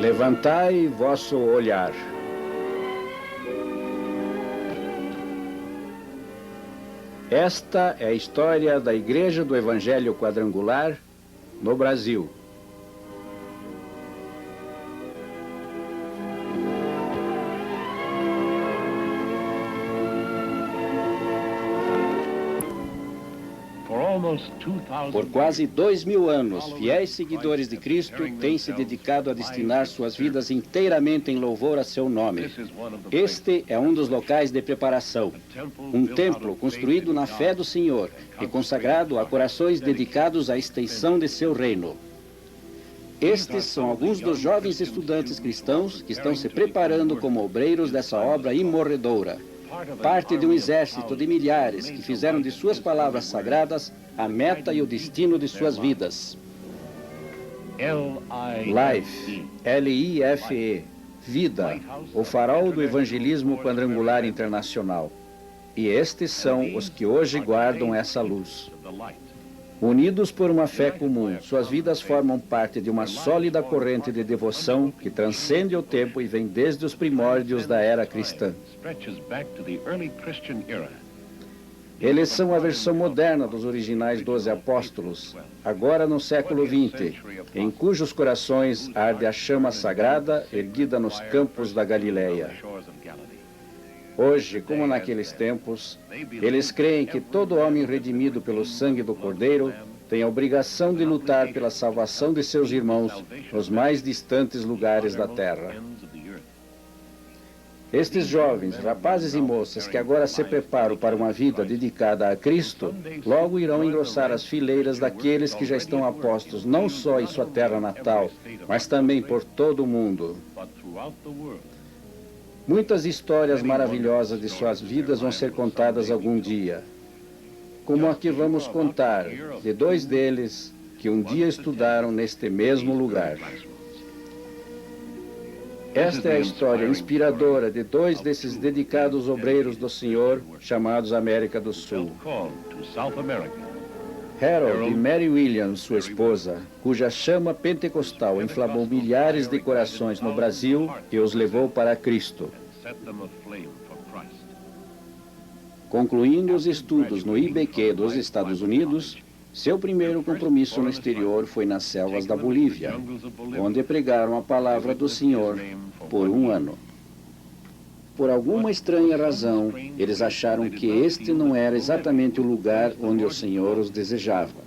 Levantai vosso olhar. Esta é a história da Igreja do Evangelho Quadrangular no Brasil. Por quase 2000 anos, fiéis seguidores de Cristo têm se dedicado a destinar suas vidas inteiramente em louvor a seu nome. Este é um dos locais de preparação, um templo construído na fé do Senhor e consagrado a corações dedicados à extensão de seu reino. Estes são alguns dos jovens estudantes cristãos que estão se preparando como obreiros dessa obra imorredoura. Parte de um exército de milhares que fizeram de suas palavras sagradas a meta e o destino de suas vidas. Life, L-I-F-E, vida, o farol do evangelismo quadrangular internacional. E estes são os que hoje guardam essa luz. Unidos por uma fé comum, suas vidas formam parte de uma sólida corrente de devoção que transcende o tempo e vem desde os primórdios da era cristã. Eles são a versão moderna dos originais 12 apóstolos, agora no século XX, em cujos corações arde a chama sagrada erguida nos campos da Galileia. Hoje, como naqueles tempos, eles creem que todo homem redimido pelo sangue do Cordeiro tem a obrigação de lutar pela salvação de seus irmãos nos mais distantes lugares da terra. Estes jovens, rapazes e moças que agora se preparam para uma vida dedicada a Cristo, logo irão engrossar as fileiras daqueles que já estão apostos não só em sua terra natal, mas também por todo o mundo. Muitas histórias maravilhosas de suas vidas vão ser contadas algum dia. Como a que vamos contar de dois deles que um dia estudaram neste mesmo lugar. Esta é a história inspiradora de dois desses dedicados obreiros do Senhor, chamados América do Sul. Harold e Mary Williams, sua esposa, cuja chama pentecostal inflamou milhares de corações no Brasil e os levou para Cristo. Concluindo os estudos no IBQ dos Estados Unidos, seu primeiro compromisso no exterior foi nas selvas da Bolívia, onde pregaram a palavra do Senhor por um ano. Por alguma estranha razão, eles acharam que este não era exatamente o lugar onde o Senhor os desejava.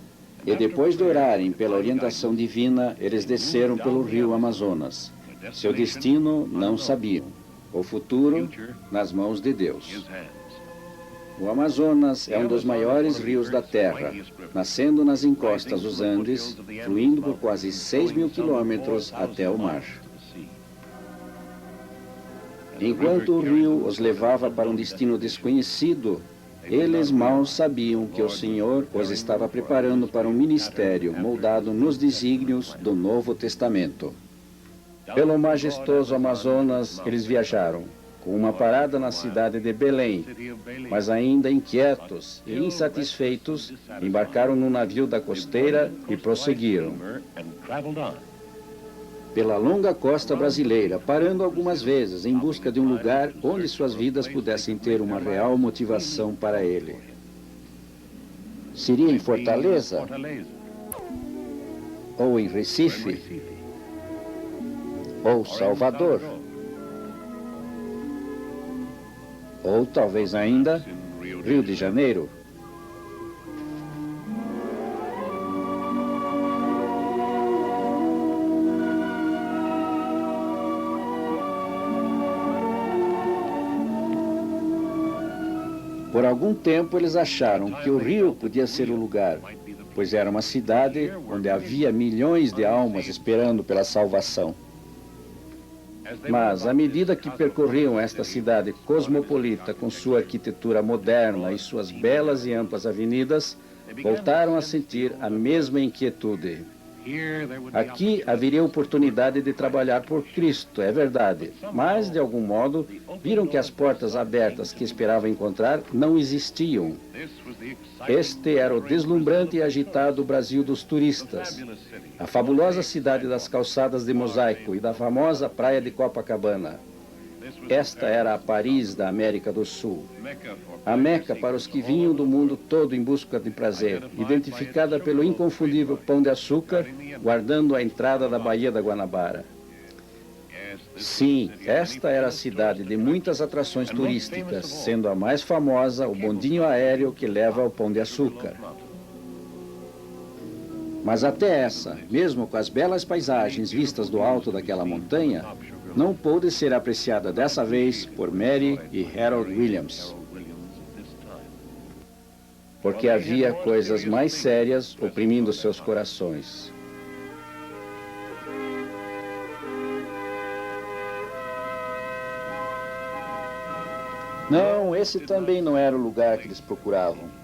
E depois de orarem pela orientação divina, eles desceram pelo rio Amazonas. Seu destino não sabiam. O futuro nas mãos de Deus. O Amazonas é um dos maiores rios da Terra, nascendo nas encostas dos Andes, fluindo por quase 6.000 quilômetros até o mar. Enquanto o rio os levava para um destino desconhecido, eles mal sabiam que o Senhor os estava preparando para um ministério moldado nos desígnios do Novo Testamento. Pelo majestoso Amazonas, eles viajaram, com uma parada na cidade de Belém, mas ainda inquietos e insatisfeitos, embarcaram no navio da costeira e prosseguiram pela longa costa brasileira, parando algumas vezes em busca de um lugar onde suas vidas pudessem ter uma real motivação para ele. Seria em Fortaleza? Ou em Recife? Ou Salvador? Ou talvez ainda Rio de Janeiro? Por algum tempo eles acharam que o rio podia ser o lugar, pois era uma cidade onde havia milhões de almas esperando pela salvação. Mas, à medida que percorriam esta cidade cosmopolita com sua arquitetura moderna e suas belas e amplas avenidas, voltaram a sentir a mesma inquietude. Aqui haveria oportunidade de trabalhar por Cristo, é verdade, mas, de algum modo, viram que as portas abertas que esperavam encontrar não existiam. Este era o deslumbrante e agitado Brasil dos turistas, a fabulosa cidade das calçadas de mosaico e da famosa praia de Copacabana. Esta era a Paris da América do Sul, a Meca para os que vinham do mundo todo em busca de prazer, identificada pelo inconfundível Pão de Açúcar, guardando a entrada da Baía da Guanabara. Sim, esta era a cidade de muitas atrações turísticas, sendo a mais famosa o bondinho aéreo que leva ao Pão de Açúcar. Mas até essa, mesmo com as belas paisagens vistas do alto daquela montanha, não pôde ser apreciada dessa vez por Mary e Harold Williams, porque havia coisas mais sérias oprimindo seus corações. Não, esse também não era o lugar que eles procuravam.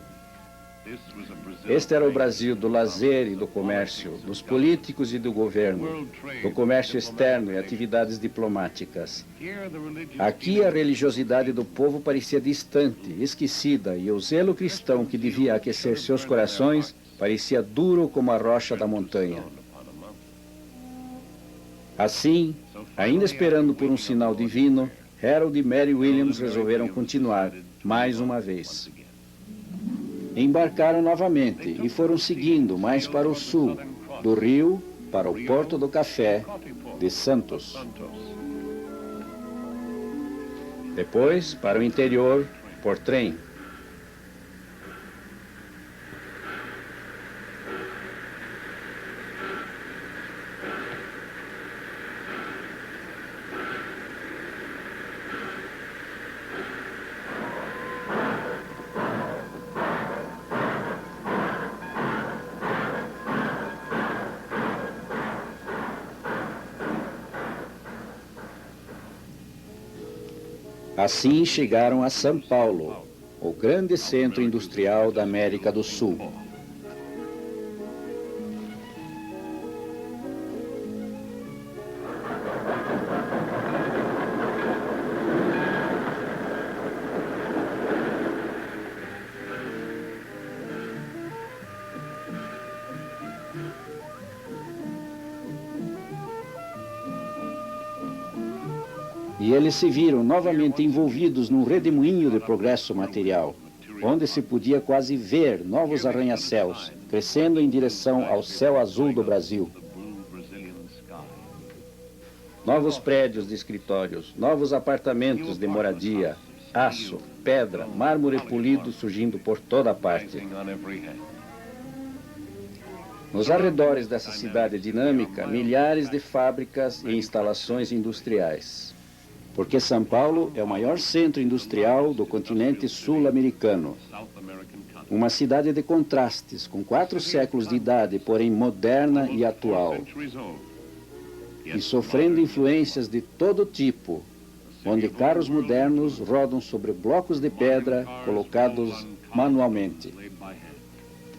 Este era o Brasil do lazer e do comércio, dos políticos e do governo, do comércio externo e atividades diplomáticas. Aqui a religiosidade do povo parecia distante, esquecida, e o zelo cristão que devia aquecer seus corações parecia duro como a rocha da montanha. Assim, ainda esperando por um sinal divino, Harold e Mary Williams resolveram continuar, mais uma vez. Embarcaram novamente e foram seguindo mais para o sul, do rio para o Porto do Café de Santos. Depois, para o interior, por trem. Assim chegaram a São Paulo, o grande centro industrial da América do Sul. E eles se viram novamente envolvidos num redemoinho de progresso material, onde se podia quase ver novos arranha-céus, crescendo em direção ao céu azul do Brasil. Novos prédios de escritórios, novos apartamentos de moradia, aço, pedra, mármore polido surgindo por toda parte. Nos arredores dessa cidade dinâmica, milhares de fábricas e instalações industriais. Porque São Paulo é o maior centro industrial do continente sul-americano. Uma cidade de contrastes, com 4 séculos de idade, porém moderna e atual. E sofrendo influências de todo tipo, onde carros modernos rodam sobre blocos de pedra colocados manualmente.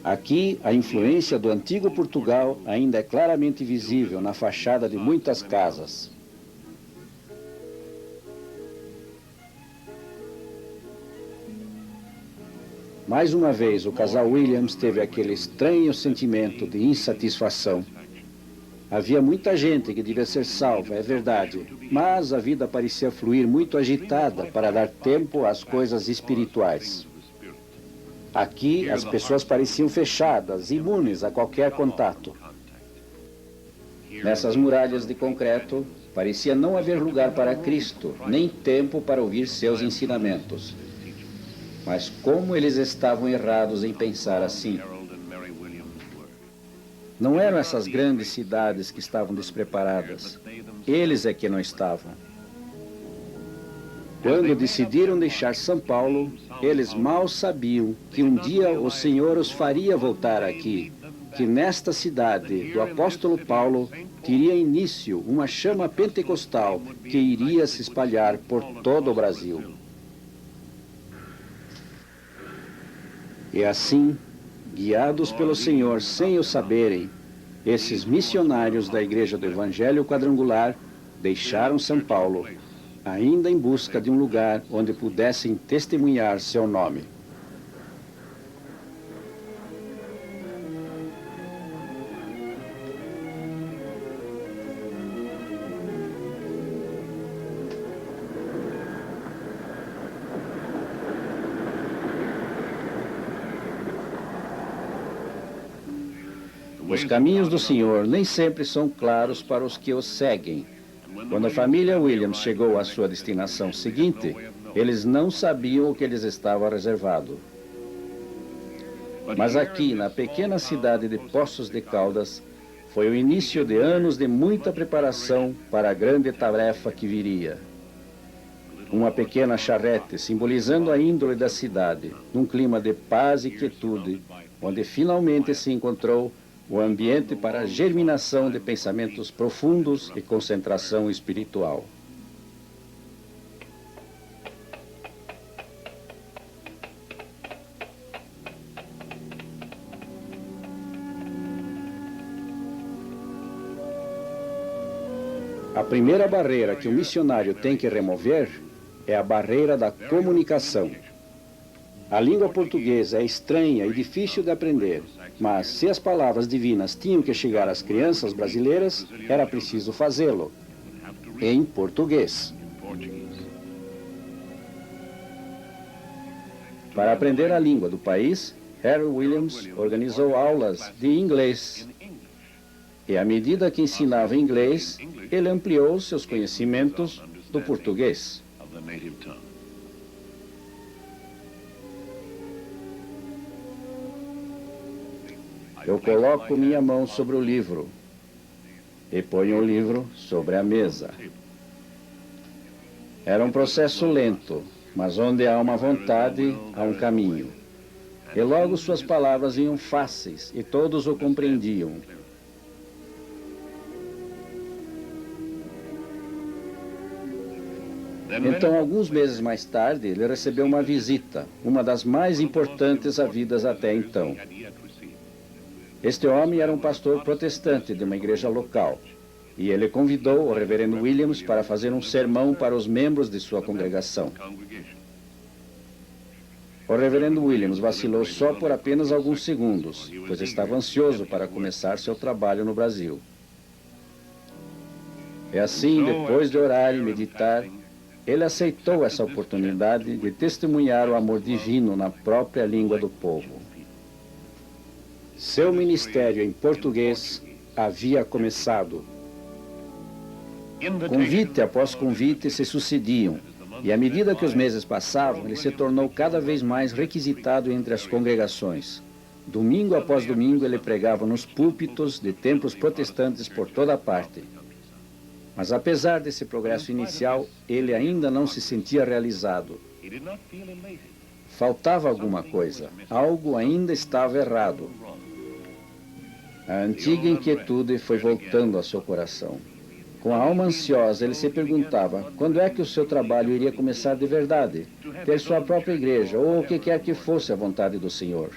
Aqui, a influência do antigo Portugal ainda é claramente visível na fachada de muitas casas. Mais uma vez, o casal Williams teve aquele estranho sentimento de insatisfação. Havia muita gente que devia ser salva, é verdade, mas a vida parecia fluir muito agitada para dar tempo às coisas espirituais. Aqui, as pessoas pareciam fechadas, imunes a qualquer contato. Nessas muralhas de concreto, parecia não haver lugar para Cristo, nem tempo para ouvir seus ensinamentos. Mas como eles estavam errados em pensar assim? Não eram essas grandes cidades que estavam despreparadas. Eles é que não estavam. Quando decidiram deixar São Paulo, eles mal sabiam que um dia o Senhor os faria voltar aqui, que nesta cidade do apóstolo Paulo teria início uma chama pentecostal que iria se espalhar por todo o Brasil. E assim, guiados pelo Senhor sem o saberem, Esses missionários da Igreja do Evangelho Quadrangular deixaram São Paulo, ainda em busca de um lugar onde pudessem testemunhar seu nome. Os caminhos do Senhor nem sempre são claros para os que os seguem. Quando a família Williams chegou à sua destinação seguinte, eles não sabiam o que lhes estava reservado. Mas aqui, na pequena cidade de Poços de Caldas, foi o início de anos de muita preparação para a grande tarefa que viria. Uma pequena charrete, simbolizando a índole da cidade, num clima de paz e quietude, onde finalmente se encontrou o ambiente para a germinação de pensamentos profundos e concentração espiritual. A primeira barreira que o missionário tem que remover é a barreira da comunicação. A língua portuguesa é estranha e difícil de aprender, mas se as palavras divinas tinham que chegar às crianças brasileiras, era preciso fazê-lo em português. Para aprender a língua do país, Harry Williams organizou aulas de inglês. E à medida que ensinava inglês, ele ampliou seus conhecimentos do português. Eu coloco minha mão sobre o livro e ponho o livro sobre a mesa. Era um processo lento, mas onde há uma vontade, há um caminho. E logo suas palavras iam fáceis e todos o compreendiam. Então, alguns meses mais tarde, ele recebeu uma visita, uma das mais importantes havidas até então. Este homem era um pastor protestante de uma igreja local, e ele convidou o reverendo Williams para fazer um sermão para os membros de sua congregação. O reverendo Williams vacilou só por apenas alguns segundos, pois estava ansioso para começar seu trabalho no Brasil. E assim, depois de orar e meditar, ele aceitou essa oportunidade de testemunhar o amor divino na própria língua do povo. Seu ministério em português havia começado. Convite após convite se sucediam, e à medida que os meses passavam, ele se tornou cada vez mais requisitado entre as congregações. Domingo após domingo, ele pregava nos púlpitos de templos protestantes por toda parte. Mas apesar desse progresso inicial, ele ainda não se sentia realizado. Faltava alguma coisa, algo ainda estava errado. A antiga inquietude foi voltando ao seu coração. Com a alma ansiosa, ele se perguntava quando é que o seu trabalho iria começar de verdade, ter sua própria igreja, ou o que quer que fosse a vontade do Senhor.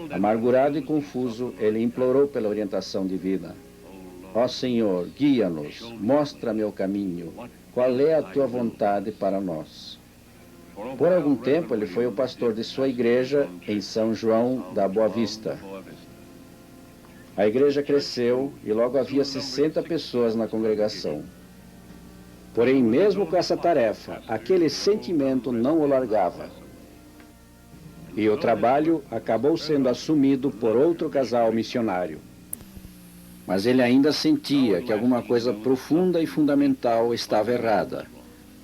Amargurado e confuso, ele implorou pela orientação divina. Ó Senhor, guia-nos, mostra-me o caminho, qual é a tua vontade para nós? Por algum tempo, ele foi o pastor de sua igreja em São João da Boa Vista. A igreja cresceu e logo havia 60 pessoas na congregação. Porém, mesmo com essa tarefa, aquele sentimento não o largava. E o trabalho acabou sendo assumido por outro casal missionário. Mas ele ainda sentia que alguma coisa profunda e fundamental estava errada.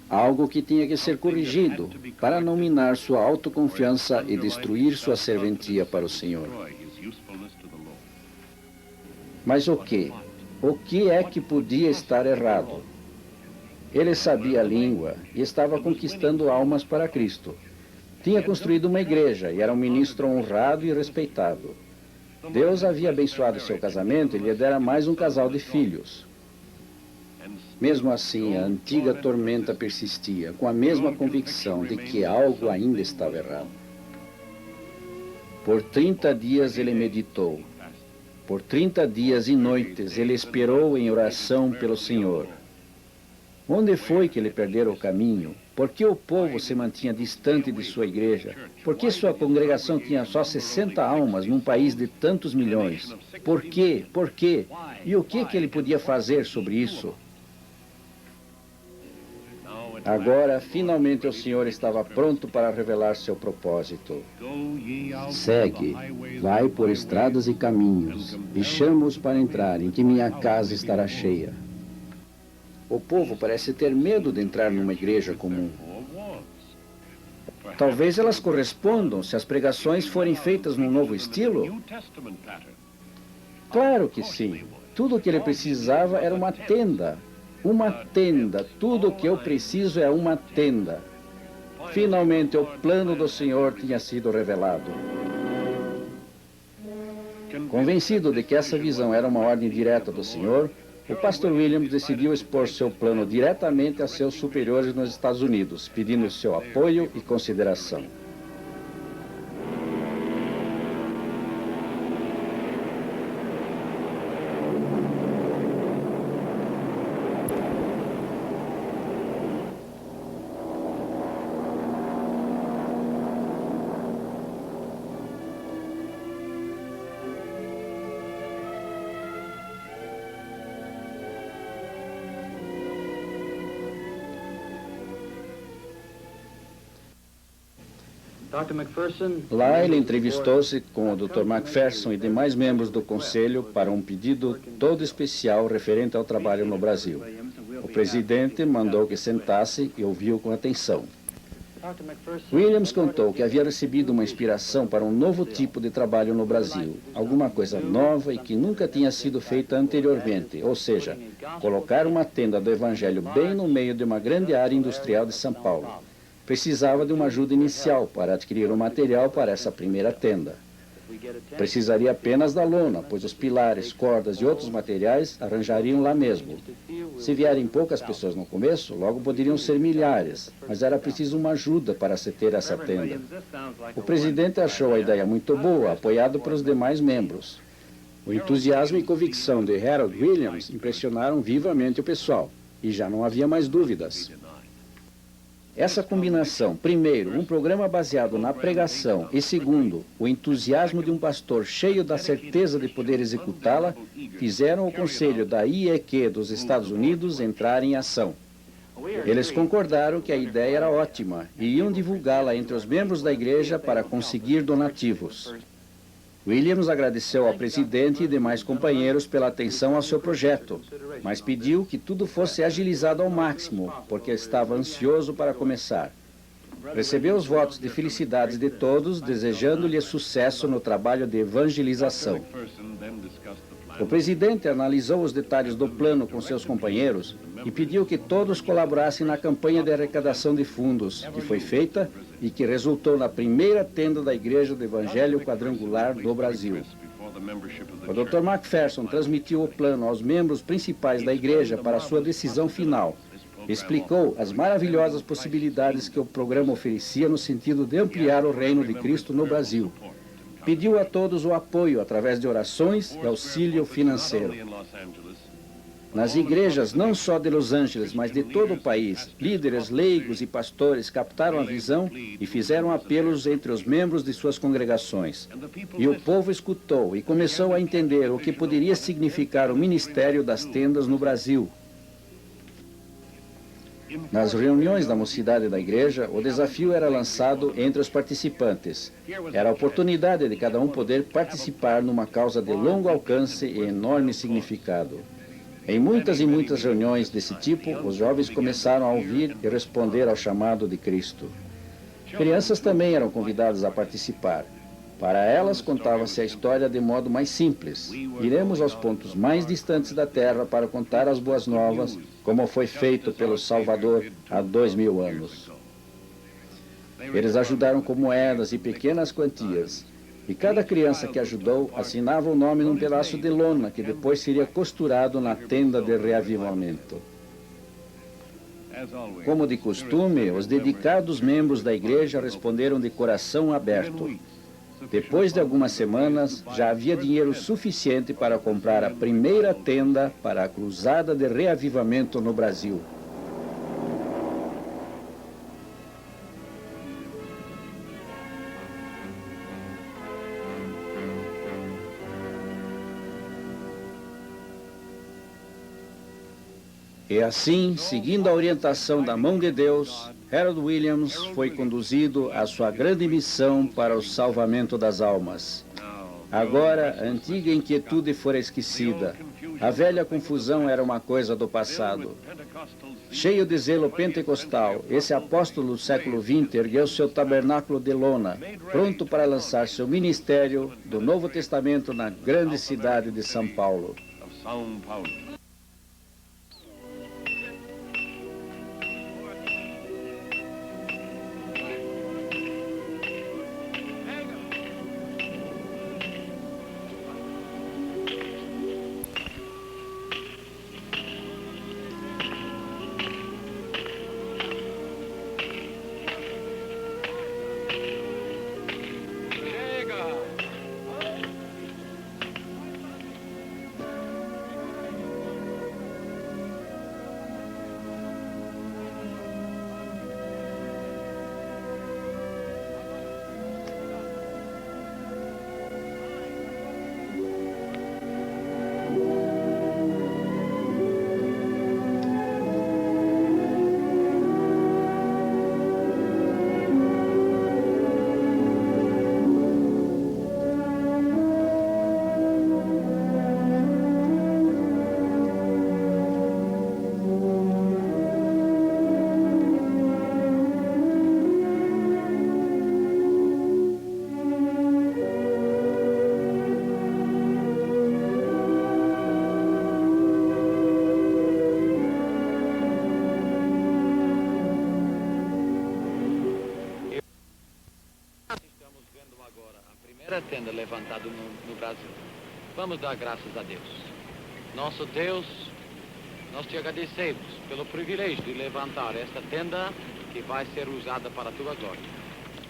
Algo que tinha que ser corrigido para não minar sua autoconfiança e destruir sua serventia para o Senhor. Mas o quê? O que é que podia estar errado? Ele sabia a língua e estava conquistando almas para Cristo. Tinha construído uma igreja e era um ministro honrado e respeitado. Deus havia abençoado seu casamento e lhe dera mais um casal de filhos. Mesmo assim, a antiga tormenta persistia, com a mesma convicção de que algo ainda estava errado. Por 30 dias ele meditou. Por 30 dias e noites ele esperou em oração pelo Senhor. Onde foi que ele perdera o caminho? Por que o povo se mantinha distante de sua igreja? Por que sua congregação tinha só 60 almas num país de tantos milhões? Por quê? Por quê? E o que ele podia fazer sobre isso? Agora, finalmente, o Senhor estava pronto para revelar seu propósito. Segue, vai por estradas e caminhos, e chama-os para entrarem, que minha casa estará cheia. O povo parece ter medo de entrar numa igreja comum. Talvez elas correspondam se as pregações forem feitas num novo estilo? Claro que sim. Tudo o que ele precisava era uma tenda. Uma tenda. Tudo o que eu preciso é uma tenda. Finalmente, o plano do Senhor tinha sido revelado. Convencido de que essa visão era uma ordem direta do Senhor, o pastor Williams decidiu expor seu plano diretamente a seus superiores nos Estados Unidos, pedindo seu apoio e consideração. Lá ele entrevistou-se com o Dr. McPherson e demais membros do conselho para um pedido todo especial referente ao trabalho no Brasil. O presidente mandou que sentasse e ouviu com atenção. Williams contou que havia recebido uma inspiração para um novo tipo de trabalho no Brasil, alguma coisa nova e que nunca tinha sido feita anteriormente, ou seja, colocar uma tenda do Evangelho bem no meio de uma grande área industrial de São Paulo. Precisava de uma ajuda inicial para adquirir o material para essa primeira tenda. Precisaria apenas da lona, pois os pilares, cordas e outros materiais arranjariam lá mesmo. Se vierem poucas pessoas no começo, logo poderiam ser milhares, mas era preciso uma ajuda para se ter essa tenda. O presidente achou a ideia muito boa, apoiado pelos demais membros. O entusiasmo e convicção de Harold Williams impressionaram vivamente o pessoal, e já não havia mais dúvidas. Essa combinação, primeiro, um programa baseado na pregação e, segundo, o entusiasmo de um pastor cheio da certeza de poder executá-la, fizeram o conselho da IEQ dos Estados Unidos entrar em ação. Eles concordaram que a ideia era ótima e iam divulgá-la entre os membros da igreja para conseguir donativos. Williams agradeceu ao presidente e demais companheiros pela atenção ao seu projeto, mas pediu que tudo fosse agilizado ao máximo, porque estava ansioso para começar. Recebeu os votos de felicidades de todos, desejando-lhe sucesso no trabalho de evangelização. O presidente analisou os detalhes do plano com seus companheiros e pediu que todos colaborassem na campanha de arrecadação de fundos, que foi feita e que resultou na primeira tenda da Igreja do Evangelho Quadrangular do Brasil. O Dr. McPherson transmitiu o plano aos membros principais da igreja para sua decisão final. Explicou as maravilhosas possibilidades que o programa oferecia no sentido de ampliar o reino de Cristo no Brasil. Pediu a todos o apoio através de orações e auxílio financeiro. Nas igrejas, não só de Los Angeles, mas de todo o país, líderes, leigos e pastores captaram a visão e fizeram apelos entre os membros de suas congregações. E o povo escutou e começou a entender o que poderia significar o ministério das tendas no Brasil. Nas reuniões da mocidade da igreja, o desafio era lançado entre os participantes. Era a oportunidade de cada um poder participar numa causa de longo alcance e enorme significado. Em muitas e muitas reuniões desse tipo, os jovens começaram a ouvir e responder ao chamado de Cristo. Crianças também eram convidadas a participar. Para elas, contava-se a história de modo mais simples. Iremos aos pontos mais distantes da terra para contar as boas novas, como foi feito pelo Salvador há 2000 anos. Eles ajudaram com moedas e pequenas quantias. E cada criança que ajudou assinava o nome num pedaço de lona, que depois seria costurado na tenda de reavivamento. Como de costume, os dedicados membros da igreja responderam de coração aberto. Depois de algumas semanas, já havia dinheiro suficiente para comprar a primeira tenda para a cruzada de reavivamento no Brasil. E assim, seguindo a orientação da mão de Deus, Harold Williams foi conduzido à sua grande missão para o salvamento das almas. Agora, a antiga inquietude fora esquecida. A velha confusão era uma coisa do passado. Cheio de zelo pentecostal, esse apóstolo do século XX ergueu seu tabernáculo de lona, pronto para lançar seu ministério do Novo Testamento na grande cidade de São Paulo. Tenda levantada no Brasil. Vamos dar graças a Deus. Nosso Deus, nós te agradecemos pelo privilégio de levantar esta tenda que vai ser usada para a tua glória.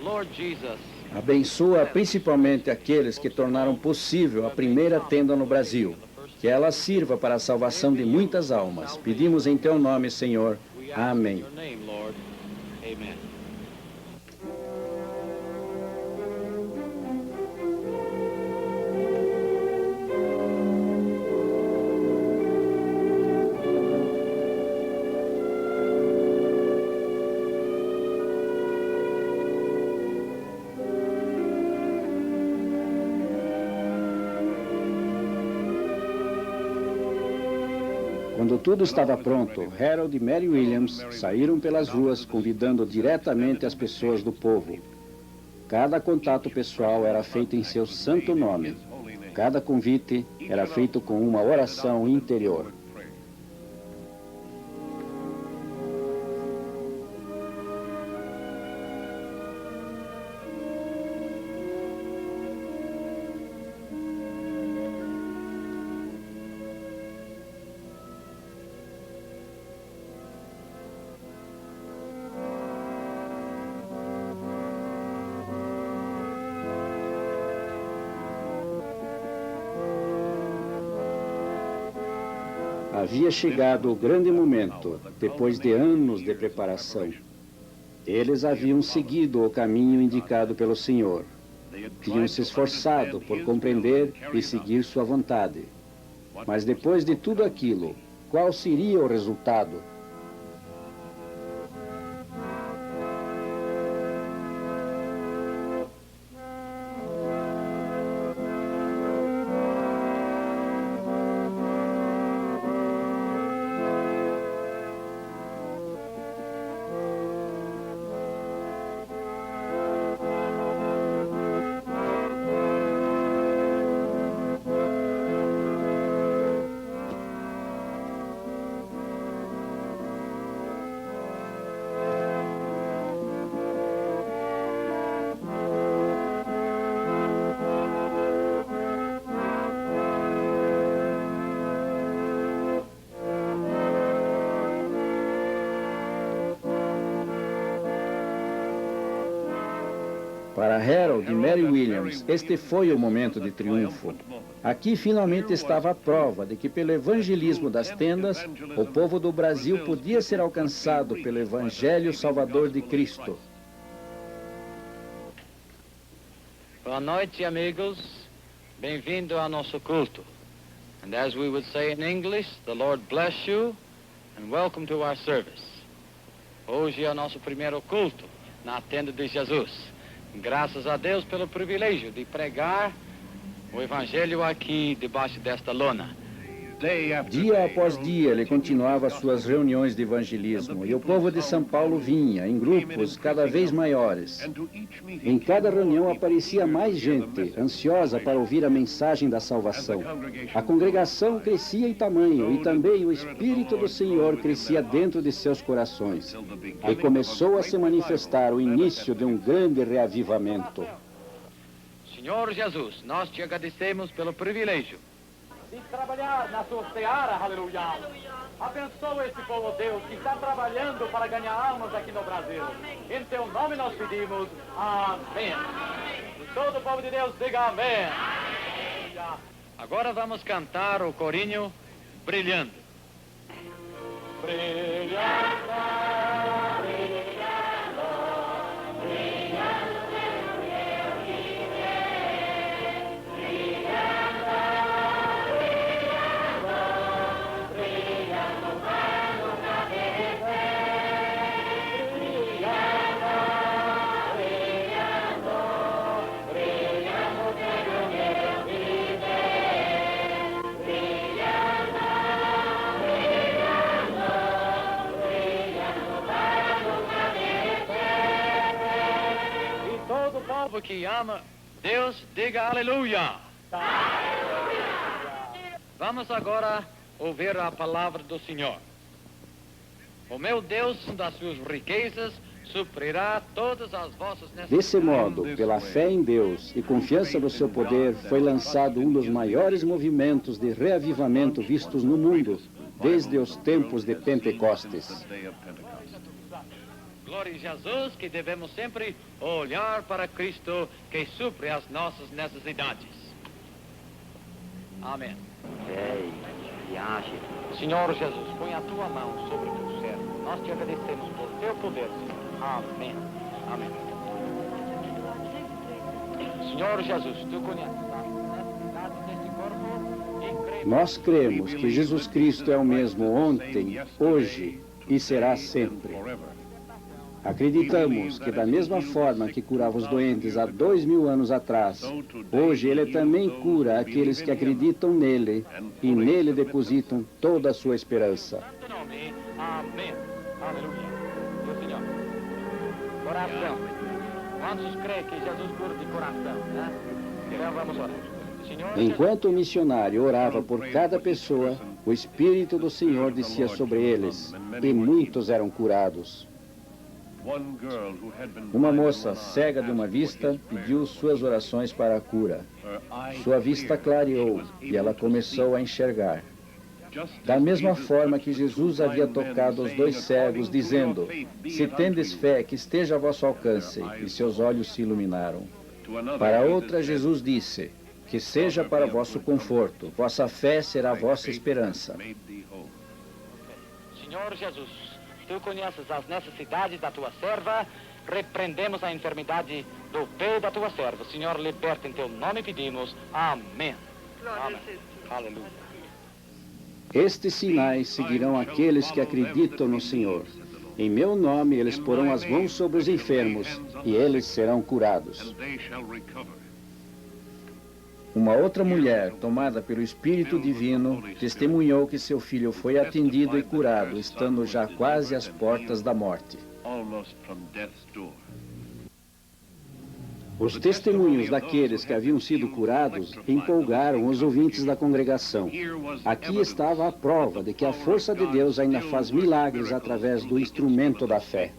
Lord Jesus, abençoa principalmente aqueles que tornaram possível a primeira tenda no Brasil, que ela sirva para a salvação de muitas almas. Pedimos em teu nome, Senhor. Amém. Amém. Quando tudo estava pronto, Harold e Mary Williams saíram pelas ruas convidando diretamente as pessoas do povo. Cada contato pessoal era feito em seu santo nome. Cada convite era feito com uma oração interior. Havia chegado o grande momento, depois de anos de preparação. Eles haviam seguido o caminho indicado pelo Senhor. Tinham se esforçado por compreender e seguir sua vontade. Mas depois de tudo aquilo, qual seria o resultado? Para Harold e Mary Williams, este foi o momento de triunfo. Aqui finalmente estava a prova de que pelo evangelismo das tendas, o povo do Brasil podia ser alcançado pelo Evangelho Salvador de Cristo. Boa noite, amigos. Bem-vindo ao nosso culto. And as we would say in English, the Lord bless you and welcome to our service. Hoje é o nosso primeiro culto na tenda de Jesus. Graças a Deus pelo privilégio de pregar o Evangelho aqui debaixo desta lona. Dia após dia, ele continuava suas reuniões de evangelismo, e o povo de São Paulo vinha, em grupos cada vez maiores. Em cada reunião aparecia mais gente, ansiosa para ouvir a mensagem da salvação. A congregação crescia em tamanho, e também o Espírito do Senhor crescia dentro de seus corações. E começou a se manifestar o início de um grande reavivamento. Senhor Jesus, nós te agradecemos pelo privilégio de trabalhar na sua seara, aleluia. Abençoa esse povo, Deus, que está trabalhando para ganhar almas aqui no Brasil. Em teu nome nós pedimos, amém. E todo o povo de Deus diga amém. Agora vamos cantar o corinho Brilhando. Brilhando. Que ama Deus, diga aleluia. Vamos agora ouvir a palavra do Senhor. O meu Deus, das suas riquezas, suprirá todas as vossas necessidades. Desse modo, pela fé em Deus e confiança no seu poder, foi lançado um dos maiores movimentos de reavivamento vistos no mundo, desde os tempos de Pentecostes. Glória a Jesus, que devemos sempre olhar para Cristo, que supre as nossas necessidades. Amém. Senhor Jesus, põe a tua mão sobre o teu servo. Nós te agradecemos por teu poder, Senhor. Amém. Amém. Senhor Jesus, tu conheces as necessidades deste corpo e cremos. Nós cremos que Jesus Cristo é o mesmo ontem, hoje e será sempre. Acreditamos que da mesma forma que curava os doentes há 2000 anos atrás, hoje Ele também cura aqueles que acreditam nele e nele depositam toda a sua esperança. Amém. Aleluia. Meu Senhor. Coração. Quantos creem que Jesus cura de coração, né? Então vamos orar. Enquanto o missionário orava por cada pessoa, o Espírito do Senhor descia sobre eles e muitos eram curados. Uma moça cega de uma vista pediu suas orações para a cura. Sua vista clareou e ela começou a enxergar. Da mesma forma que Jesus havia tocado os dois cegos, dizendo: "Se tendes fé, que esteja a vosso alcance", e seus olhos se iluminaram. Para outra, Jesus disse: "Que seja para vosso conforto, vossa fé será a vossa esperança." Senhor Jesus, tu conheces as necessidades da tua serva, repreendemos a enfermidade do pé da tua serva. Senhor, liberta em teu nome pedimos. Amém. Amém. Aleluia. Estes sinais seguirão aqueles que acreditam no Senhor. Em meu nome eles porão as mãos sobre os enfermos e eles serão curados. Uma outra mulher, tomada pelo Espírito Divino, testemunhou que seu filho foi atendido e curado, estando já quase às portas da morte. Os testemunhos daqueles que haviam sido curados empolgaram os ouvintes da congregação. Aqui estava a prova de que a força de Deus ainda faz milagres através do instrumento da fé.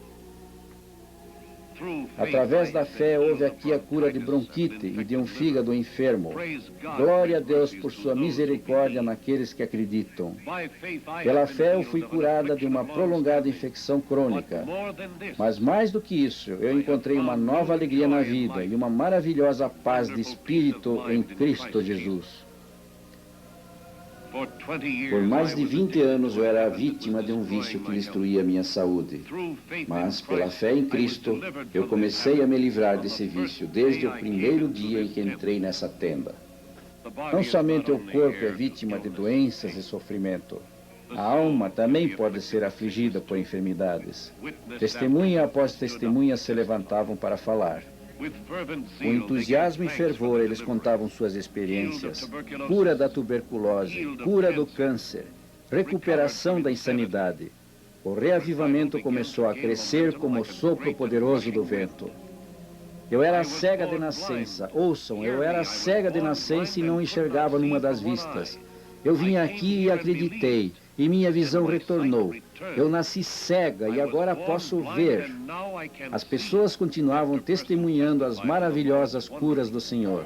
Através da fé houve aqui a cura de bronquite e de um fígado enfermo. Glória a Deus por sua misericórdia naqueles que acreditam. Pela fé eu fui curada de uma prolongada infecção crônica. Mas mais do que isso, eu encontrei uma nova alegria na vida e uma maravilhosa paz de espírito em Cristo Jesus. Por mais de 20 anos eu era vítima de um vício que destruía minha saúde. Mas, pela fé em Cristo, eu comecei a me livrar desse vício desde o primeiro dia em que entrei nessa tenda. Não somente o corpo é vítima de doenças e sofrimento. A alma também pode ser afligida por enfermidades. Testemunha após testemunha se levantavam para falar. Com entusiasmo e fervor, eles contavam suas experiências. Cura da tuberculose, cura do câncer, recuperação da insanidade. O reavivamento começou a crescer como o sopro poderoso do vento. Eu era cega de nascença. Ouçam, eu era cega de nascença e não enxergava numa das vistas. Eu vim aqui e acreditei, e minha visão retornou. Eu nasci cega e agora posso ver. As pessoas continuavam testemunhando as maravilhosas curas do Senhor.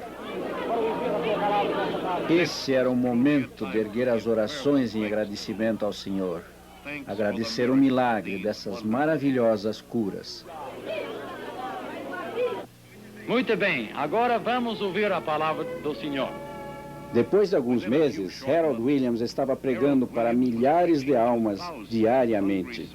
Esse era o momento de erguer as orações em agradecimento ao Senhor. Agradecer o milagre dessas maravilhosas curas. Muito bem, agora vamos ouvir a palavra do Senhor. Depois de alguns meses, Harold Williams estava pregando para milhares de almas diariamente.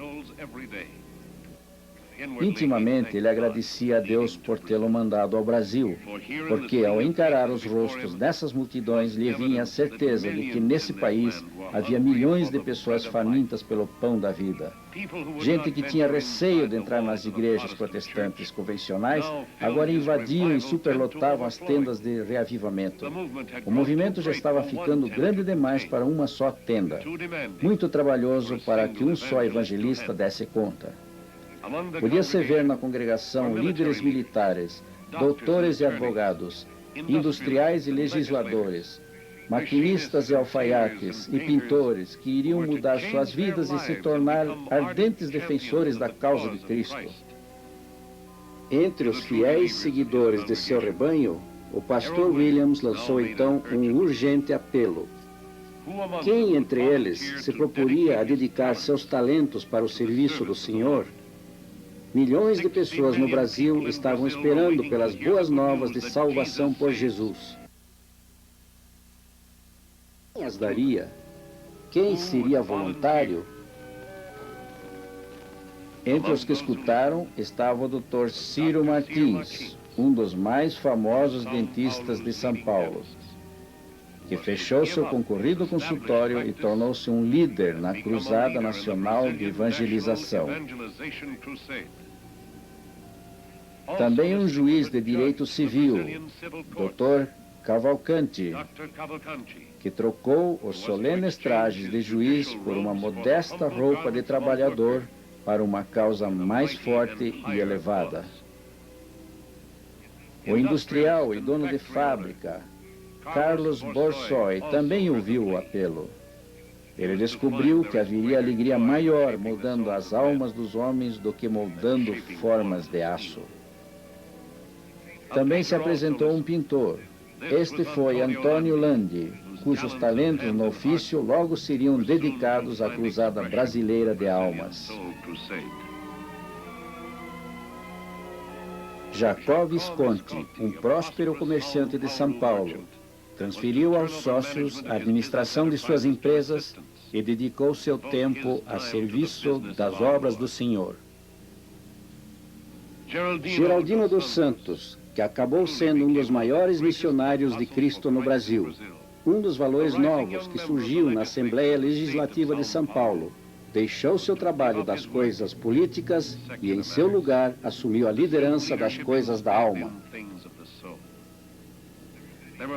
Intimamente, ele agradecia a Deus por tê-lo mandado ao Brasil, porque ao encarar os rostos dessas multidões, lhe vinha a certeza de que nesse país havia milhões de pessoas famintas pelo pão da vida. Gente que tinha receio de entrar nas igrejas protestantes convencionais, agora invadiam e superlotavam as tendas de reavivamento. O movimento já estava ficando grande demais para uma só tenda. Muito trabalhoso para que um só evangelista desse conta. Podia-se ver na congregação líderes militares, doutores e advogados, industriais e legisladores, maquinistas e alfaiates e pintores que iriam mudar suas vidas e se tornar ardentes defensores da causa de Cristo. Entre os fiéis seguidores de seu rebanho, o pastor Williams lançou então um urgente apelo. Quem entre eles se proporia a dedicar seus talentos para o serviço do Senhor? Milhões de pessoas no Brasil estavam esperando pelas boas novas de salvação por Jesus. Quem as daria? Quem seria voluntário? Entre os que escutaram estava o Dr. Ciro Martins, um dos mais famosos dentistas de São Paulo, que fechou seu concorrido consultório e tornou-se um líder na Cruzada Nacional de Evangelização. Também um juiz de direito civil, Dr. Cavalcanti, que trocou os solenes trajes de juiz por uma modesta roupa de trabalhador para uma causa mais forte e elevada. O industrial e dono de fábrica, Carlos Borsoi, também ouviu o apelo. Ele descobriu que haveria alegria maior moldando as almas dos homens do que moldando formas de aço. Também se apresentou um pintor. Este foi Antônio Landi, cujos talentos no ofício logo seriam dedicados à cruzada brasileira de almas. Jacó Visconti, um próspero comerciante de São Paulo, transferiu aos sócios a administração de suas empresas e dedicou seu tempo a serviço das obras do Senhor. Geraldino dos Santos, que acabou sendo um dos maiores missionários de Cristo no Brasil. Um dos valores novos que surgiu na Assembleia Legislativa de São Paulo. Deixou seu trabalho das coisas políticas e, em seu lugar, assumiu a liderança das coisas da alma.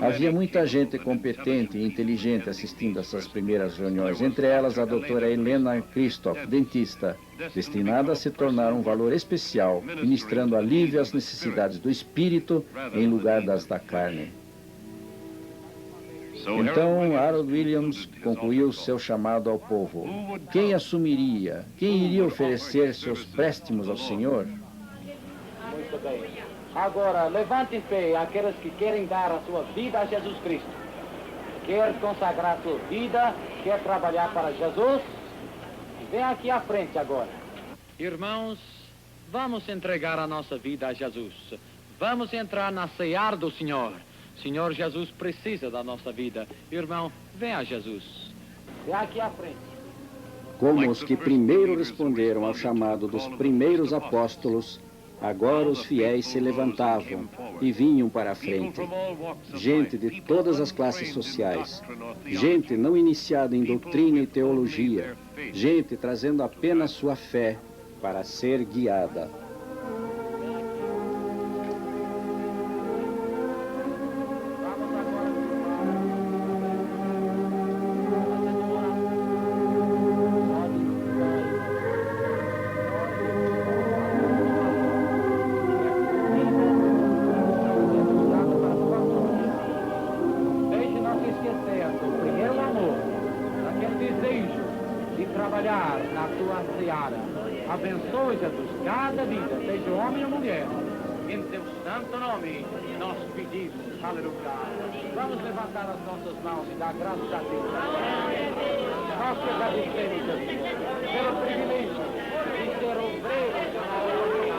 Havia muita gente competente e inteligente assistindo essas primeiras reuniões, entre elas a doutora Helena Christoph, dentista, destinada a se tornar um valor especial, ministrando alívio às necessidades do espírito em lugar das da carne. Então, Harold Williams concluiu seu chamado ao povo. Quem assumiria? Quem iria oferecer seus préstimos ao Senhor? vocês. Agora, levante em pé aqueles que querem dar a sua vida a Jesus Cristo. Quer consagrar a sua vida, quer trabalhar para Jesus. Vem aqui à frente agora. Irmãos, vamos entregar a nossa vida a Jesus. Vamos entrar na ceia do Senhor. Senhor Jesus precisa da nossa vida. Irmão, vem a Jesus. Vem aqui à frente. Como os que primeiro responderam ao chamado dos primeiros apóstolos, agora os fiéis se levantavam e vinham para a frente. Gente de todas as classes sociais, gente não iniciada em doutrina e teologia, gente trazendo apenas sua fé para ser guiada. Abençoe, Jesus, cada vida, seja homem ou mulher. Em teu santo nome, nós pedimos, aleluia. Vamos levantar as nossas mãos e dar graças a Deus. Nós te agradecemos, Jesus, pelo privilégio de ser obreiros da obra.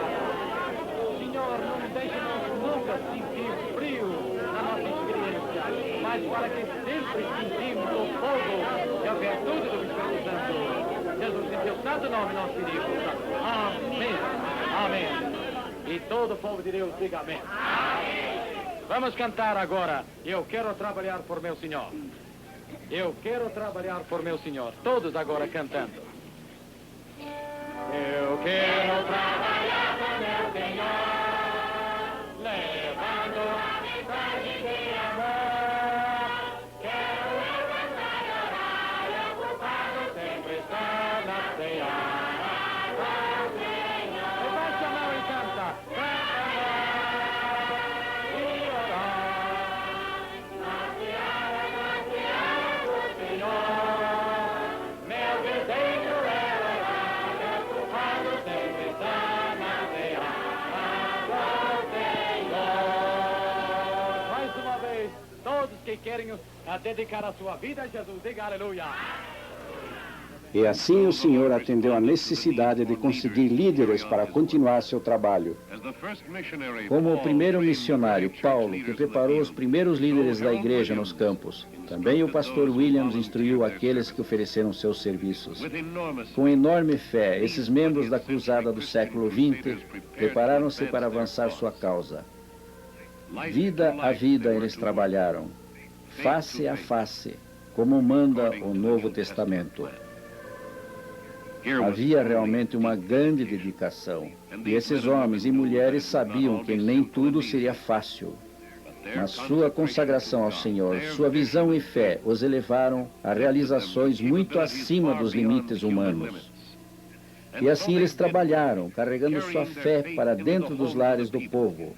Senhor, não deixe-nos nunca sentir frio na nossa experiência, mas para que sempre sentimos o fogo e a virtude do Espírito Santo. Jesus, em teu santo nome nós pedimos. Amém. Amém. E todo o povo de Deus diga amém. Amém. Vamos cantar agora. Eu quero trabalhar por meu Senhor. Eu quero trabalhar por meu Senhor. Todos agora cantando. Eu quero trabalhar por meu Senhor. Levando a mensagem de amor. Quero levantar e orar e ocupado sempre estar na ceia. Levante a mão e canta. E orar. Na seara do Senhor. Meu desejo é orar e ocupado sempre estar na ceia do Senhor. Mais uma vez, todos que querem dedicar a sua vida a Jesus, diga aleluia. E assim o Senhor atendeu à necessidade de conseguir líderes para continuar seu trabalho. Como o primeiro missionário, Paulo, que preparou os primeiros líderes da igreja nos campos, também o pastor Williams instruiu aqueles que ofereceram seus serviços. Com enorme fé, esses membros da cruzada do século XX prepararam-se para avançar sua causa. Vida a vida eles trabalharam, face a face, como manda o Novo Testamento. Havia realmente uma grande dedicação, e esses homens e mulheres sabiam que nem tudo seria fácil. Mas sua consagração ao Senhor, sua visão e fé os elevaram a realizações muito acima dos limites humanos. E assim eles trabalharam, carregando sua fé para dentro dos lares do povo.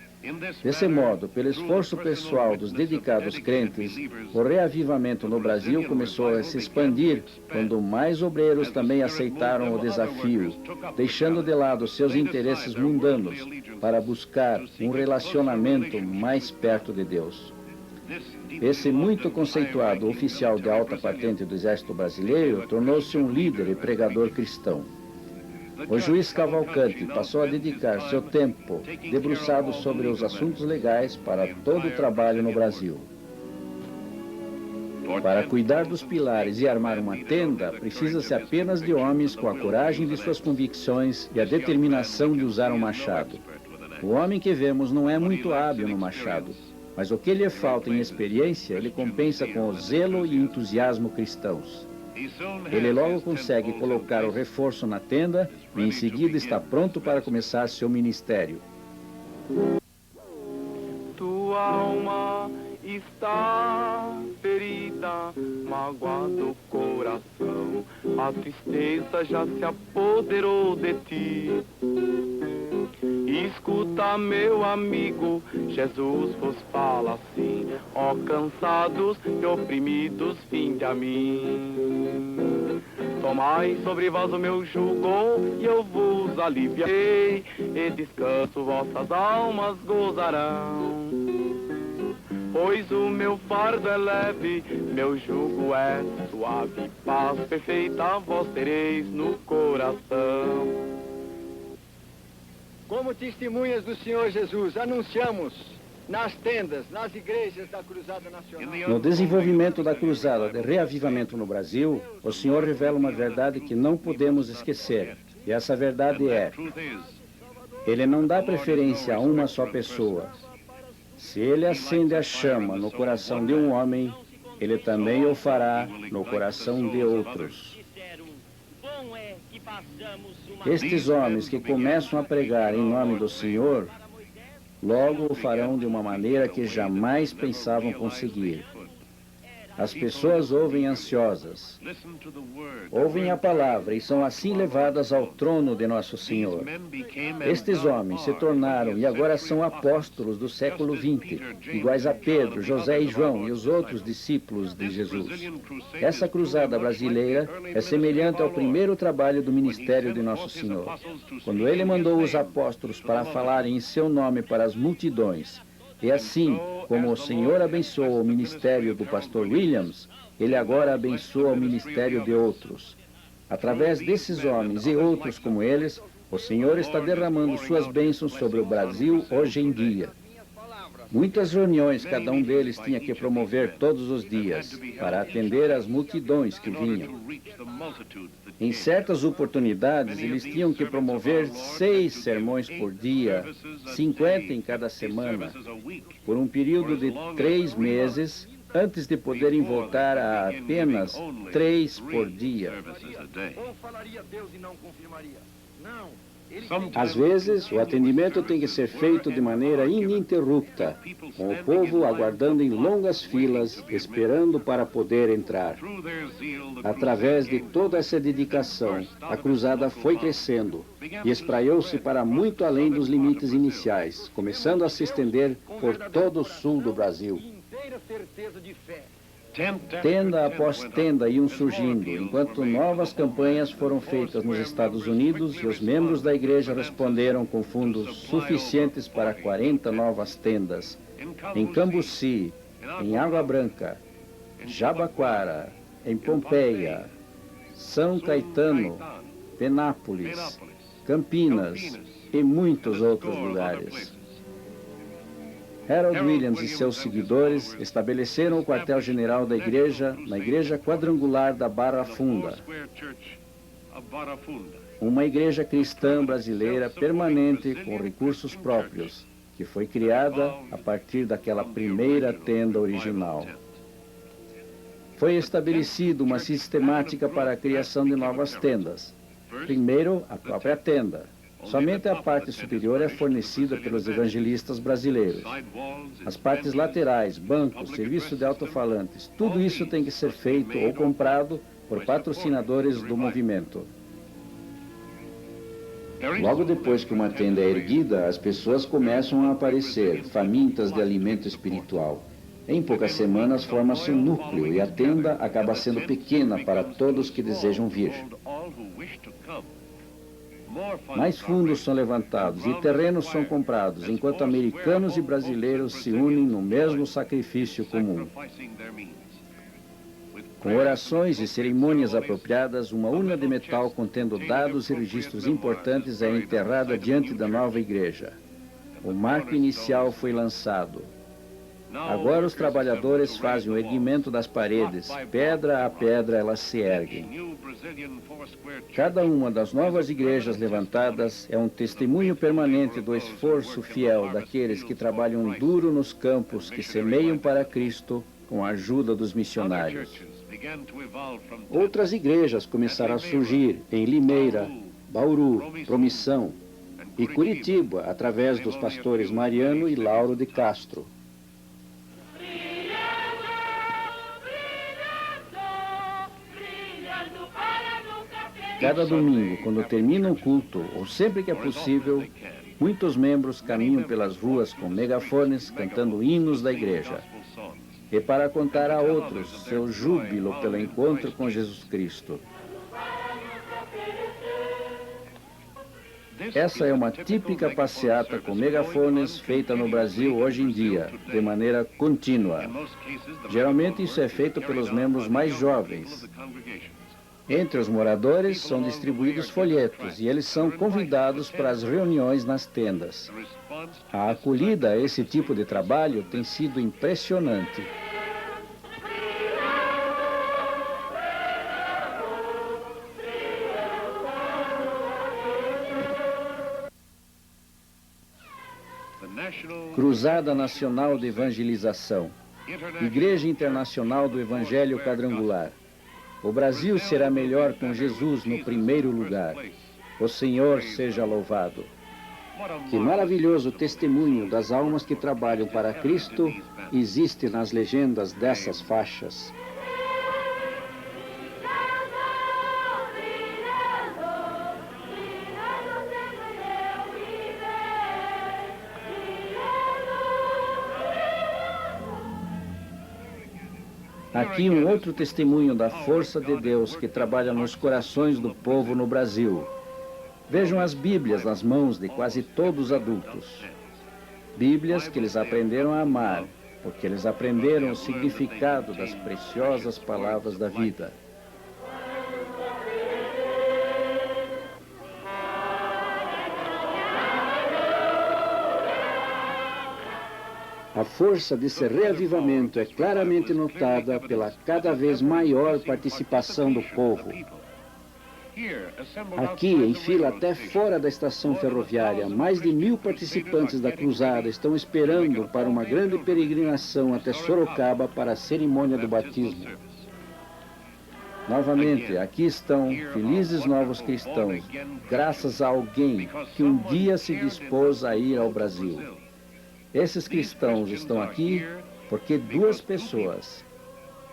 Desse modo, pelo esforço pessoal dos dedicados crentes, o reavivamento no Brasil começou a se expandir quando mais obreiros também aceitaram o desafio, deixando de lado seus interesses mundanos para buscar um relacionamento mais perto de Deus. Esse muito conceituado oficial de alta patente do Exército Brasileiro tornou-se um líder e pregador cristão. O juiz Cavalcante passou a dedicar seu tempo debruçado sobre os assuntos legais para todo o trabalho no Brasil. Para cuidar dos pilares e armar uma tenda, precisa-se apenas de homens com a coragem de suas convicções e a determinação de usar um machado. O homem que vemos não é muito hábil no machado, mas o que lhe falta em experiência, ele compensa com o zelo e entusiasmo cristãos. Ele logo consegue colocar o reforço na tenda e em seguida está pronto para começar seu ministério. Tua alma está ferida, magoado o coração, a tristeza já se apoderou de ti. Escuta, meu amigo, Jesus vos fala assim: ó cansados e oprimidos, vinde a mim. Tomai sobre vós o meu jugo, e eu vos aliviarei, e descanso vossas almas gozarão. Pois o meu fardo é leve, meu jugo é suave, paz perfeita vós tereis no coração. Como testemunhas do Senhor Jesus, anunciamos nas tendas, nas igrejas da Cruzada Nacional. No desenvolvimento da Cruzada de Reavivamento no Brasil, o Senhor revela uma verdade que não podemos esquecer. E essa verdade é: Ele não dá preferência a uma só pessoa. Se Ele acende a chama no coração de um homem, Ele também o fará no coração de outros. Estes homens que começam a pregar em nome do Senhor, logo o farão de uma maneira que jamais pensavam conseguir. As pessoas ouvem ansiosas, ouvem a palavra e são assim levadas ao trono de nosso Senhor. Estes homens se tornaram e agora são apóstolos do século XX, iguais a Pedro, José e João e os outros discípulos de Jesus. Essa cruzada brasileira é semelhante ao primeiro trabalho do ministério de nosso Senhor, quando Ele mandou os apóstolos para falarem em seu nome para as multidões. E assim, como o Senhor abençoou o ministério do pastor Williams, Ele agora abençoa o ministério de outros. Através desses homens e outros como eles, o Senhor está derramando suas bênçãos sobre o Brasil hoje em dia. Muitas reuniões cada um deles tinha que promover todos os dias, para atender às multidões que vinham. Em certas oportunidades, eles tinham que promover 6 sermões por dia, 50 em cada semana, por um período de 3 meses, antes de poderem voltar a apenas 3 por dia. Ou falaria Deus e não confirmaria? Não. Às vezes, o atendimento tem que ser feito de maneira ininterrupta, com o povo aguardando em longas filas, esperando para poder entrar. Através de toda essa dedicação, a cruzada foi crescendo e espraiou-se para muito além dos limites iniciais, começando a se estender por todo o sul do Brasil. Inteira certeza de fé. Tenda após tenda iam surgindo, enquanto novas campanhas foram feitas nos Estados Unidos e os membros da igreja responderam com fundos suficientes para 40 novas tendas, em Cambuci, em Água Branca, Jabaquara, em Pompeia, São Caetano, Penápolis, Campinas e muitos outros lugares. Harold Williams e seus seguidores estabeleceram o quartel-general da igreja na Igreja Quadrangular da Barra Funda, uma igreja cristã brasileira permanente com recursos próprios, que foi criada a partir daquela primeira tenda original. Foi estabelecida uma sistemática para a criação de novas tendas. Primeiro, a própria tenda. Somente a parte superior é fornecida pelos evangelistas brasileiros. As partes laterais, bancos, serviço de alto-falantes, tudo isso tem que ser feito ou comprado por patrocinadores do movimento. Logo depois que uma tenda é erguida, as pessoas começam a aparecer, famintas de alimento espiritual. Em poucas semanas forma-se um núcleo e a tenda acaba sendo pequena para todos que desejam vir. Mais fundos são levantados e terrenos são comprados, enquanto americanos e brasileiros se unem no mesmo sacrifício comum. Com orações e cerimônias apropriadas, uma urna de metal contendo dados e registros importantes é enterrada diante da nova igreja. O marco inicial foi lançado. Agora os trabalhadores fazem o erguimento das paredes, pedra a pedra elas se erguem. Cada uma das novas igrejas levantadas é um testemunho permanente do esforço fiel daqueles que trabalham duro nos campos que semeiam para Cristo com a ajuda dos missionários. Outras igrejas começaram a surgir em Limeira, Bauru, Promissão e Curitiba, através dos pastores Mariano e Lauro de Castro. Cada domingo, quando termina o culto, ou sempre que é possível, muitos membros caminham pelas ruas com megafones cantando hinos da igreja. E para contar a outros seu júbilo pelo encontro com Jesus Cristo. Essa é uma típica passeata com megafones feita no Brasil hoje em dia, de maneira contínua. Geralmente isso é feito pelos membros mais jovens. Entre os moradores são distribuídos folhetos e eles são convidados para as reuniões nas tendas. A acolhida a esse tipo de trabalho tem sido impressionante. Cruzada Nacional de Evangelização, Igreja Internacional do Evangelho Quadrangular. O Brasil será melhor com Jesus no primeiro lugar. O Senhor seja louvado. Que maravilhoso testemunho das almas que trabalham para Cristo existe nas legendas dessas faixas. Aqui um outro testemunho da força de Deus que trabalha nos corações do povo no Brasil. Vejam as Bíblias nas mãos de quase todos os adultos. Bíblias que eles aprenderam a amar, porque eles aprenderam o significado das preciosas palavras da vida. A força desse reavivamento é claramente notada pela cada vez maior participação do povo. Aqui, em fila até fora da estação ferroviária, mais de 1000 participantes da cruzada estão esperando para uma grande peregrinação até Sorocaba para a cerimônia do batismo. Novamente, aqui estão felizes novos cristãos, graças a alguém que um dia se dispôs a ir ao Brasil. Esses cristãos estão aqui porque 2 pessoas,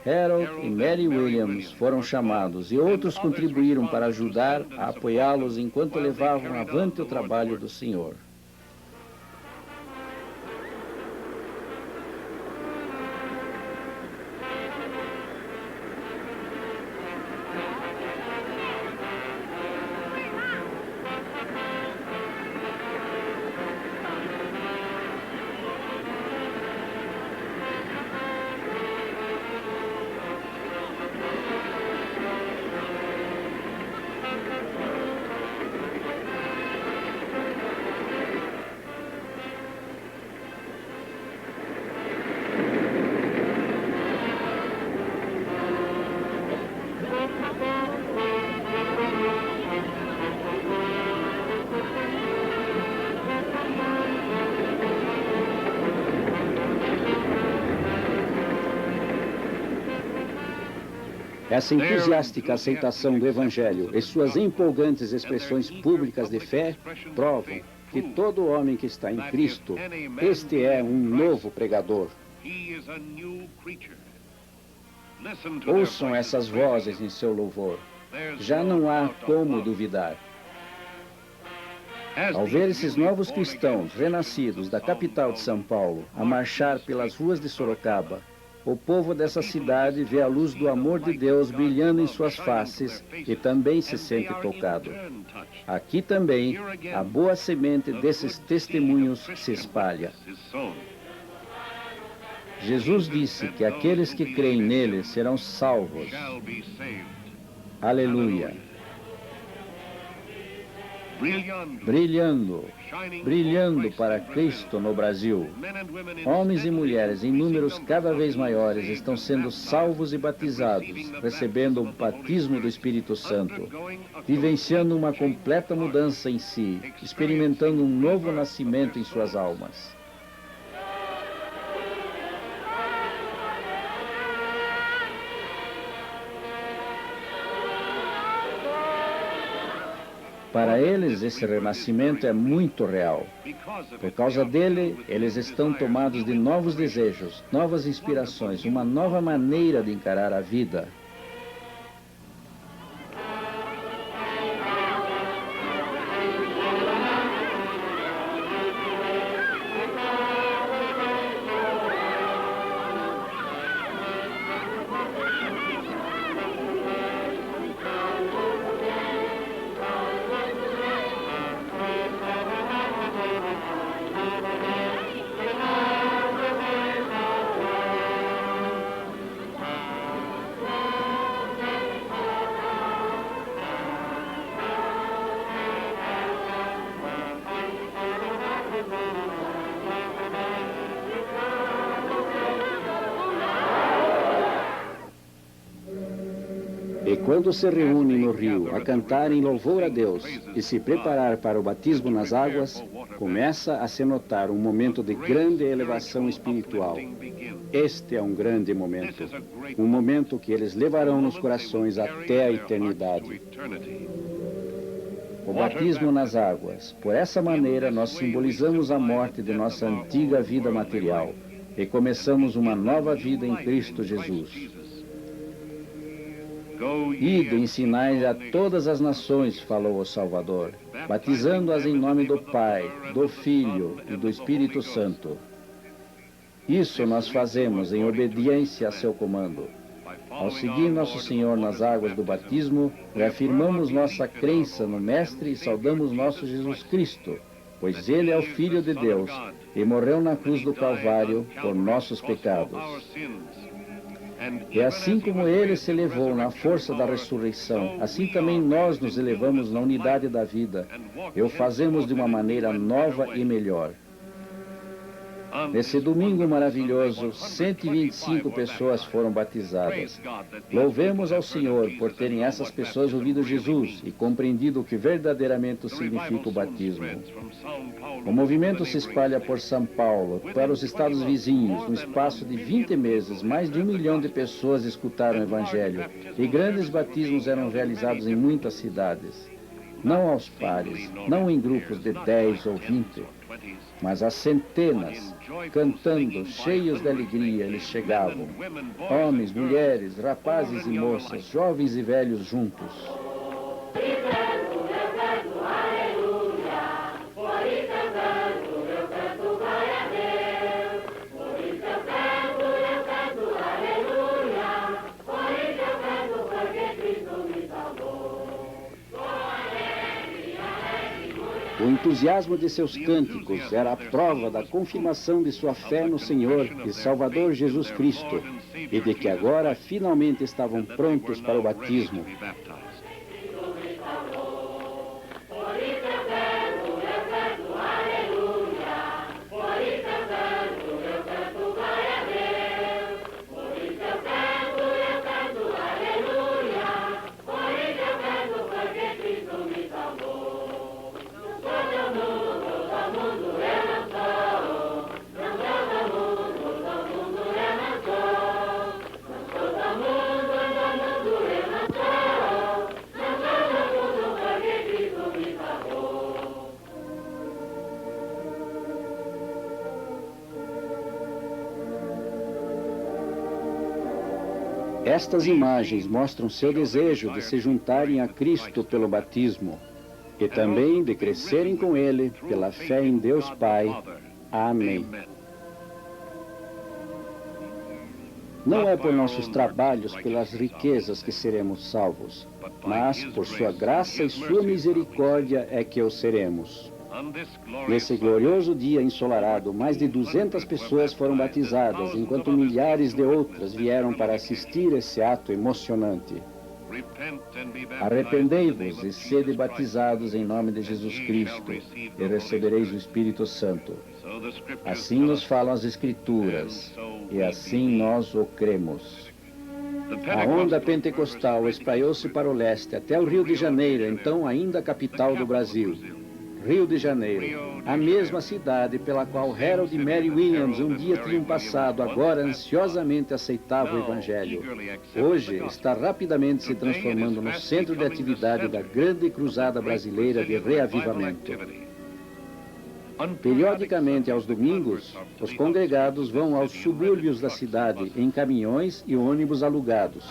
Harold e Mary Williams, foram chamados e outros contribuíram para ajudar a apoiá-los enquanto levavam avante o trabalho do Senhor. Essa entusiástica aceitação do Evangelho e suas empolgantes expressões públicas de fé provam que todo homem que está em Cristo, este é um novo pregador. Ouçam essas vozes em seu louvor. Já não há como duvidar. Ao ver esses novos cristãos renascidos da capital de São Paulo a marchar pelas ruas de Sorocaba, o povo dessa cidade vê a luz do amor de Deus brilhando em suas faces e também se sente tocado. Aqui também, a boa semente desses testemunhos se espalha. Jesus disse que aqueles que creem nele serão salvos. Aleluia. Brilhando para Cristo no Brasil. Homens e mulheres em números cada vez maiores estão sendo salvos e batizados, recebendo o batismo do Espírito Santo, vivenciando uma completa mudança em si, experimentando um novo nascimento em suas almas. Para eles, esse renascimento é muito real. Por causa dele, eles estão tomados de novos desejos, novas inspirações, uma nova maneira de encarar a vida. E quando se reúnem no rio a cantar em louvor a Deus e se preparar para o batismo nas águas, começa a se notar um momento de grande elevação espiritual. Este é um grande momento, um momento que eles levarão nos corações até a eternidade. O batismo nas águas. Por essa maneira, nós simbolizamos a morte de nossa antiga vida material e começamos uma nova vida em Cristo Jesus. Ide, ensinai a todas as nações, falou o Salvador, batizando-as em nome do Pai, do Filho e do Espírito Santo. Isso nós fazemos em obediência a seu comando. Ao seguir Nosso Senhor nas águas do batismo, reafirmamos nossa crença no Mestre e saudamos nosso Jesus Cristo, pois Ele é o Filho de Deus e morreu na cruz do Calvário por nossos pecados. E assim como Ele se elevou na força da ressurreição, assim também nós nos elevamos na unidade da vida e o fazemos de uma maneira nova e melhor. Nesse domingo maravilhoso, 125 pessoas foram batizadas. Louvemos ao Senhor por terem essas pessoas ouvido Jesus e compreendido o que verdadeiramente significa o batismo. O movimento se espalha por São Paulo, para os estados vizinhos. No espaço de 20 meses, mais de 1 milhão de pessoas escutaram o Evangelho e grandes batismos eram realizados em muitas cidades. Não aos pares, não em grupos de 10 ou 20, mas a centenas, cantando, cheios de alegria, eles chegavam. Homens, mulheres, rapazes e moças, jovens e velhos juntos. O entusiasmo de seus cânticos era a prova da confirmação de sua fé no Senhor e Salvador Jesus Cristo, e de que agora finalmente estavam prontos para o batismo. Estas imagens mostram seu desejo de se juntarem a Cristo pelo batismo e também de crescerem com Ele pela fé em Deus Pai. Amém. Não é por nossos trabalhos, pelas riquezas que seremos salvos, mas por sua graça e sua misericórdia é que o seremos. Nesse glorioso dia ensolarado, mais de 200 pessoas foram batizadas, enquanto milhares de outras vieram para assistir esse ato emocionante. Arrependei-vos e sede batizados em nome de Jesus Cristo, e recebereis o Espírito Santo. Assim nos falam as Escrituras, e assim nós o cremos. A onda pentecostal espalhou-se para o leste, até o Rio de Janeiro, então ainda capital do Brasil. Rio de Janeiro, a mesma cidade pela qual Harold e Mary Williams um dia tinham passado, agora ansiosamente aceitava o Evangelho. Hoje está rapidamente se transformando no centro de atividade da grande cruzada brasileira de reavivamento. Periodicamente, aos domingos, os congregados vão aos subúrbios da cidade em caminhões e ônibus alugados.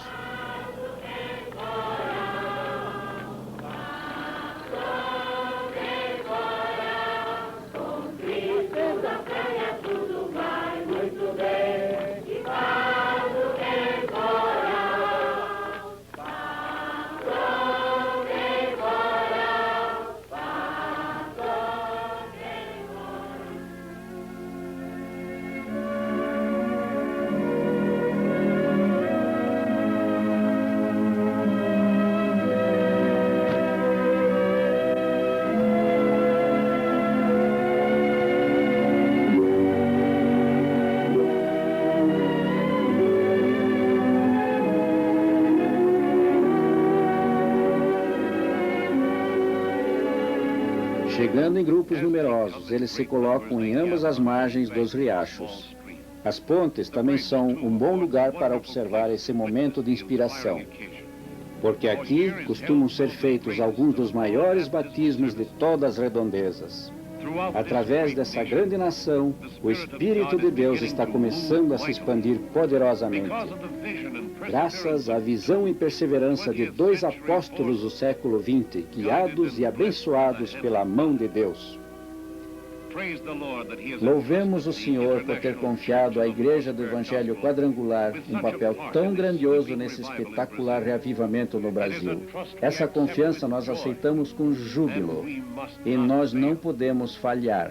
Chegando em grupos numerosos, eles se colocam em ambas as margens dos riachos. As pontes também são um bom lugar para observar esse momento de inspiração, porque aqui costumam ser feitos alguns dos maiores batismos de todas as redondezas. Através dessa grande nação, o Espírito de Deus está começando a se expandir poderosamente. Graças à visão e perseverança de 2 apóstolos do século XX, guiados e abençoados pela mão de Deus. Louvemos o Senhor por ter confiado à Igreja do Evangelho Quadrangular um papel tão grandioso nesse espetacular reavivamento no Brasil. Essa confiança nós aceitamos com júbilo e nós não podemos falhar.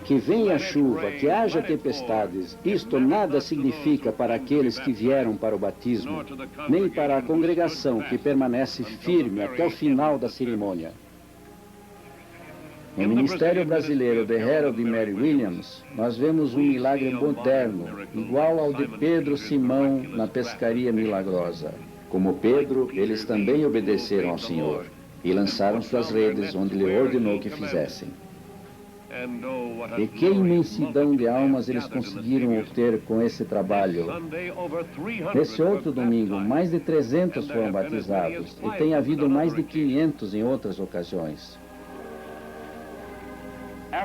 Que venha a chuva, que haja tempestades, isto nada significa para aqueles que vieram para o batismo, nem para a congregação que permanece firme até o final da cerimônia. No Ministério Brasileiro de Harold e Mary Williams, nós vemos um milagre moderno, igual ao de Pedro Simão na pescaria milagrosa. Como Pedro, eles também obedeceram ao Senhor e lançaram suas redes onde Ele ordenou que fizessem. E que imensidão de almas eles conseguiram obter com esse trabalho. Nesse outro domingo, mais de 300 foram batizados e tem havido mais de 500 em outras ocasiões.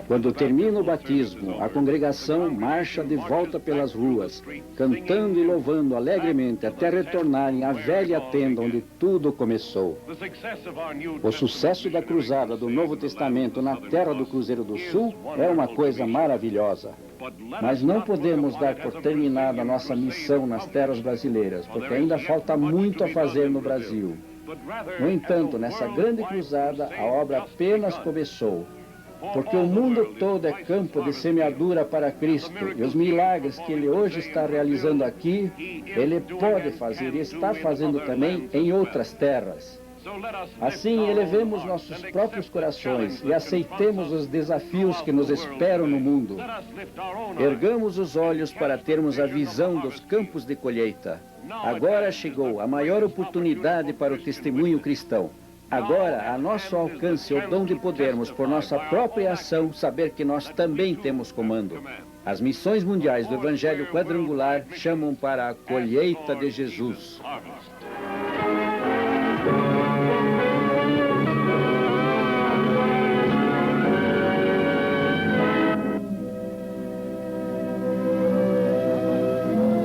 Quando termina o batismo, a congregação marcha de volta pelas ruas, cantando e louvando alegremente até retornarem à velha tenda onde tudo começou. O sucesso da cruzada do Novo Testamento na terra do Cruzeiro do Sul é uma coisa maravilhosa. Mas não podemos dar por terminada a nossa missão nas terras brasileiras, porque ainda falta muito a fazer no Brasil. No entanto, nessa grande cruzada, a obra apenas começou. Porque o mundo todo é campo de semeadura para Cristo, e os milagres que Ele hoje está realizando aqui, Ele pode fazer e está fazendo também em outras terras. Assim, elevemos nossos próprios corações e aceitemos os desafios que nos esperam no mundo. Ergamos os olhos para termos a visão dos campos de colheita. Agora chegou a maior oportunidade para o testemunho cristão. Agora, a nosso alcance o dom de podermos, por nossa própria ação, saber que nós também temos comando. As missões mundiais do Evangelho Quadrangular chamam para a colheita de Jesus.